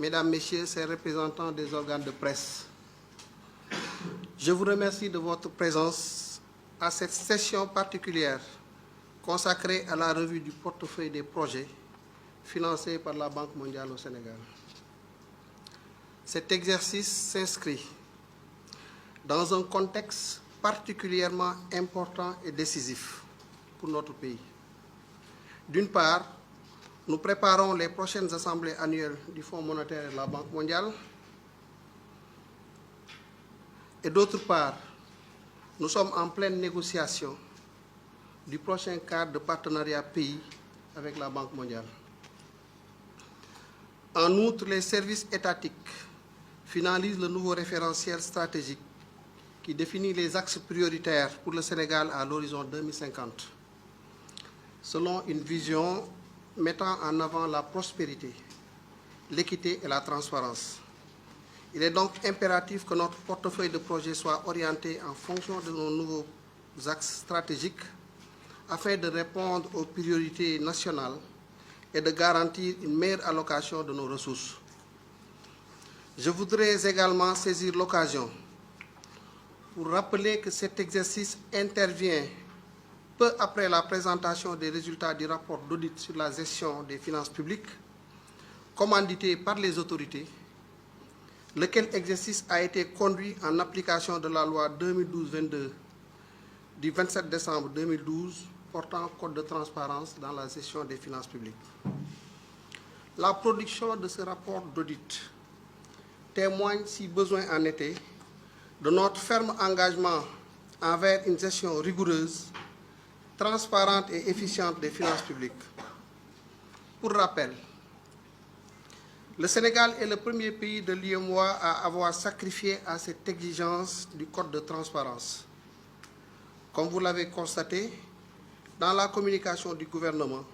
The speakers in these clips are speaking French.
Mesdames, Messieurs, ces représentants des organes de presse, je vous remercie de votre présence à cette session particulière consacrée à la revue du portefeuille des projets financés par la Banque mondiale au Sénégal. Cet exercice s'inscrit dans un contexte particulièrement important et décisif pour notre pays. D'une part, nous préparons les prochaines assemblées annuelles du Fonds monétaire et de la Banque mondiale. Et d'autre part, nous sommes en pleine négociation du prochain cadre de partenariat pays avec la Banque mondiale. En outre, les services étatiques finalisent le nouveau référentiel stratégique qui définit les axes prioritaires pour le Sénégal à l'horizon 2050, selon une vision mettant en avant la prospérité, l'équité et la transparence. Il est donc impératif que notre portefeuille de projets soit orienté en fonction de nos nouveaux axes stratégiques afin de répondre aux priorités nationales et de garantir une meilleure allocation de nos ressources. Je voudrais également saisir l'occasion pour rappeler que cet exercice intervient peu après la présentation des résultats du rapport d'audit sur la gestion des finances publiques, commandité par les autorités, lequel exercice a été conduit en application de la loi 2012-22 du 27 décembre 2012 portant code de transparence dans la gestion des finances publiques. La production de ce rapport d'audit témoigne, si besoin en était, de notre ferme engagement envers une gestion rigoureuse, transparente et efficiente des finances publiques. Pour rappel, le Sénégal est le premier pays de l'UEMOA à avoir sacrifié à cette exigence du code de transparence. Comme vous l'avez constaté, dans la communication du gouvernement,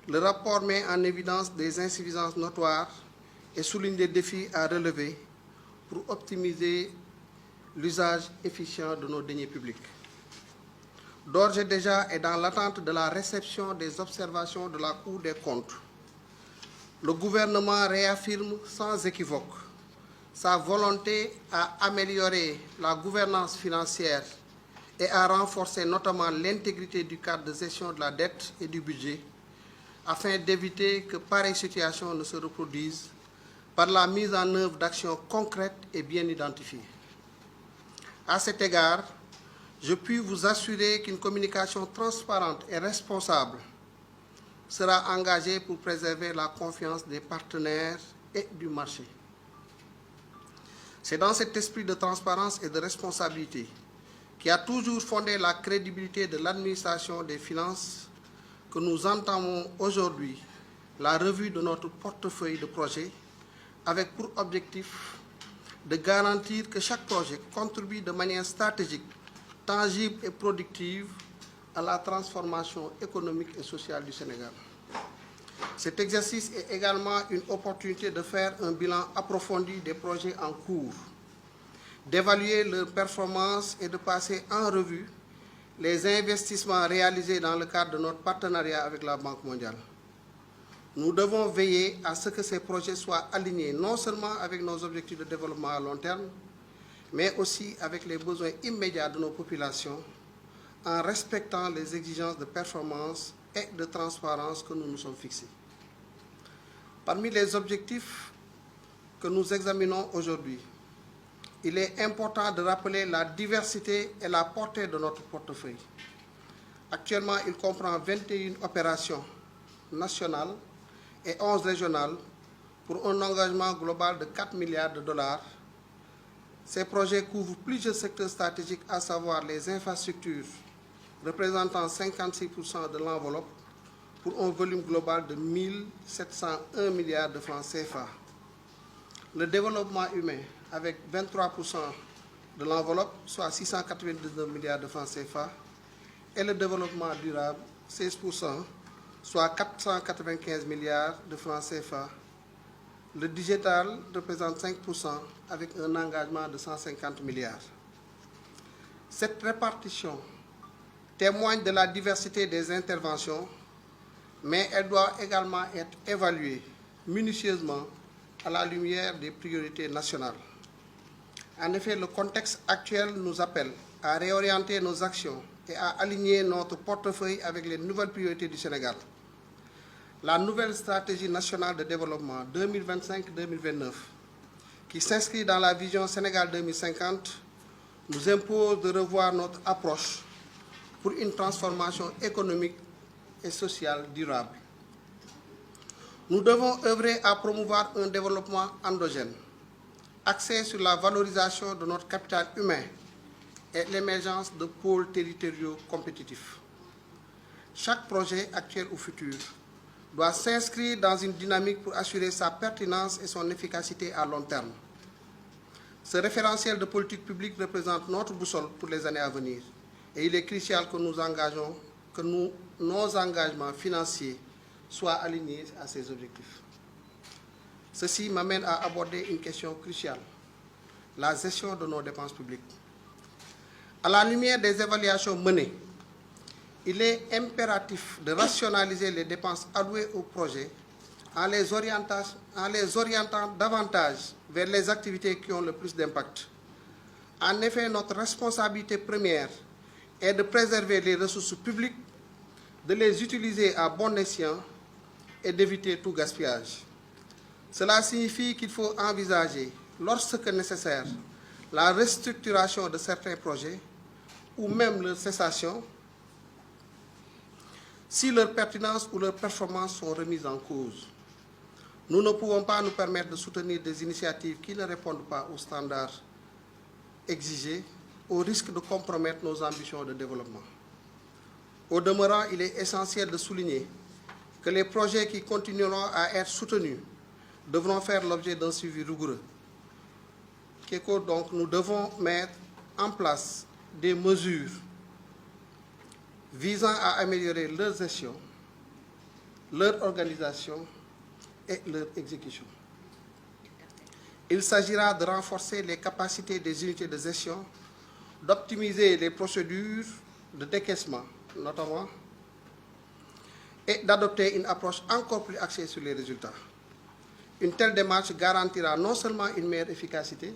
le rapport met en évidence des insuffisances notoires et souligne des défis à relever pour optimiser l'usage efficient de nos deniers publics. D'ores et déjà, et dans l'attente de la réception des observations de la Cour des comptes, le gouvernement réaffirme sans équivoque sa volonté à améliorer la gouvernance financière et à renforcer notamment l'intégrité du cadre de gestion de la dette et du budget, afin d'éviter que pareille situation ne se reproduise par la mise en œuvre d'actions concrètes et bien identifiées. À cet égard, je puis vous assurer qu'une communication transparente et responsable sera engagée pour préserver la confiance des partenaires et du marché. C'est dans cet esprit de transparence et de responsabilité qui a toujours fondé la crédibilité de l'administration des finances que nous entamons aujourd'hui la revue de notre portefeuille de projets avec pour objectif de garantir que chaque projet contribue de manière stratégique, tangible et productive à la transformation économique et sociale du Sénégal. Cet exercice est également une opportunité de faire un bilan approfondi des projets en cours, d'évaluer leurs performances et de passer en revue les investissements réalisés dans le cadre de notre partenariat avec la Banque mondiale. Nous devons veiller à ce que ces projets soient alignés non seulement avec nos objectifs de développement à long terme, mais aussi avec les besoins immédiats de nos populations, en respectant les exigences de performance et de transparence que nous nous sommes fixés. Parmi les objectifs que nous examinons aujourd'hui, il est important de rappeler la diversité et la portée de notre portefeuille. Actuellement, il comprend 21 opérations nationales et 11 régionales pour un engagement global de 4 milliards de dollars. Ces projets couvrent plusieurs secteurs stratégiques, à savoir les infrastructures, représentant 56% de l'enveloppe, pour un volume global de 1 701 milliards de francs CFA. Le développement humain, avec 23% de l'enveloppe, soit 699 milliards de francs CFA, et le développement durable, 16%, soit 495 milliards de francs CFA. Le digital représente 5% avec un engagement de 150 milliards. Cette répartition témoigne de la diversité des interventions, mais elle doit également être évaluée minutieusement à la lumière des priorités nationales. En effet, le contexte actuel nous appelle à réorienter nos actions et à aligner notre portefeuille avec les nouvelles priorités du Sénégal. La nouvelle stratégie nationale de développement 2025-2029, qui s'inscrit dans la vision Sénégal 2050, nous impose de revoir notre approche pour une transformation économique et sociale durable. Nous devons œuvrer à promouvoir un développement endogène, axé sur la valorisation de notre capital humain et l'émergence de pôles territoriaux compétitifs. Chaque projet, actuel ou futur, doit s'inscrire dans une dynamique pour assurer sa pertinence et son efficacité à long terme. Ce référentiel de politique publique représente notre boussole pour les années à venir et il est crucial que nos engagements financiers soient alignés à ces objectifs. Ceci m'amène à aborder une question cruciale, la gestion de nos dépenses publiques. À la lumière des évaluations menées, il est impératif de rationaliser les dépenses allouées au projet en les orientant davantage vers les activités qui ont le plus d'impact. En effet, notre responsabilité première est de préserver les ressources publiques, de les utiliser à bon escient et d'éviter tout gaspillage. Cela signifie qu'il faut envisager, lorsque nécessaire, la restructuration de certains projets ou même leur cessation si leur pertinence ou leur performance sont remises en cause. Nous ne pouvons pas nous permettre de soutenir des initiatives qui ne répondent pas aux standards exigés, au risque de compromettre nos ambitions de développement. Au demeurant, il est essentiel de souligner que les projets qui continueront à être soutenus devront faire l'objet d'un suivi rigoureux. Donc, nous devons mettre en place des mesures visant à améliorer leur gestion, leur organisation et leur exécution. Il s'agira de renforcer les capacités des unités de gestion, d'optimiser les procédures de décaissement, notamment, et d'adopter une approche encore plus axée sur les résultats. Une telle démarche garantira non seulement une meilleure efficacité,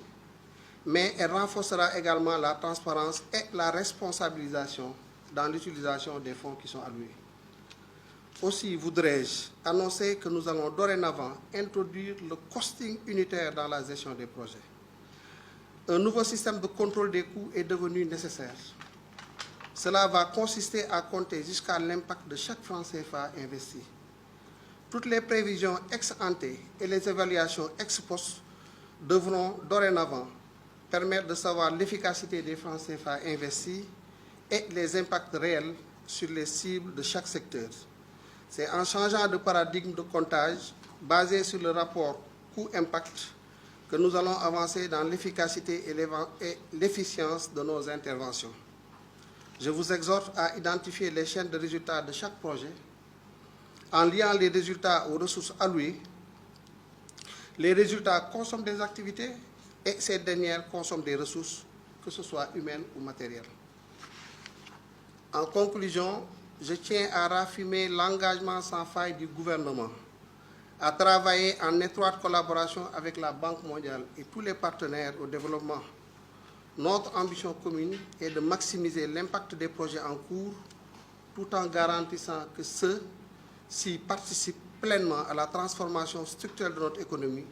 mais elle renforcera également la transparence et la responsabilisation dans l'utilisation des fonds qui sont alloués. Aussi voudrais-je annoncer que nous allons dorénavant introduire le costing unitaire dans la gestion des projets. Un nouveau système de contrôle des coûts est devenu nécessaire. Cela va consister à compter jusqu'à l'impact de chaque franc CFA investi. Toutes les prévisions ex ante et les évaluations ex post devront dorénavant permettre de savoir l'efficacité des francs CFA investis et les impacts réels sur les cibles de chaque secteur. C'est en changeant de paradigme de comptage basé sur le rapport coût-impact que nous allons avancer dans l'efficacité et l'efficience de nos interventions. Je vous exhorte à identifier les chaînes de résultats de chaque projet en liant les résultats aux ressources allouées. Les résultats consomment des activités et ces dernières consomment des ressources, que ce soit humaines ou matérielles. En conclusion, je tiens à raffirmer l'engagement sans faille du gouvernement à travailler en étroite collaboration avec la Banque mondiale et tous les partenaires au développement. Notre ambition commune est de maximiser l'impact des projets en cours tout en garantissant que ceux-ci participent pleinement à la transformation structurelle de notre économie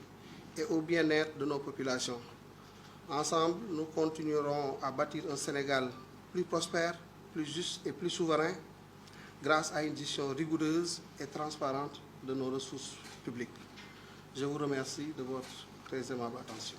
et au bien-être de nos populations. Ensemble, nous continuerons à bâtir un Sénégal plus prospère, plus juste et plus souverain grâce à une gestion rigoureuse et transparente de nos ressources publiques. Je vous remercie de votre très aimable attention.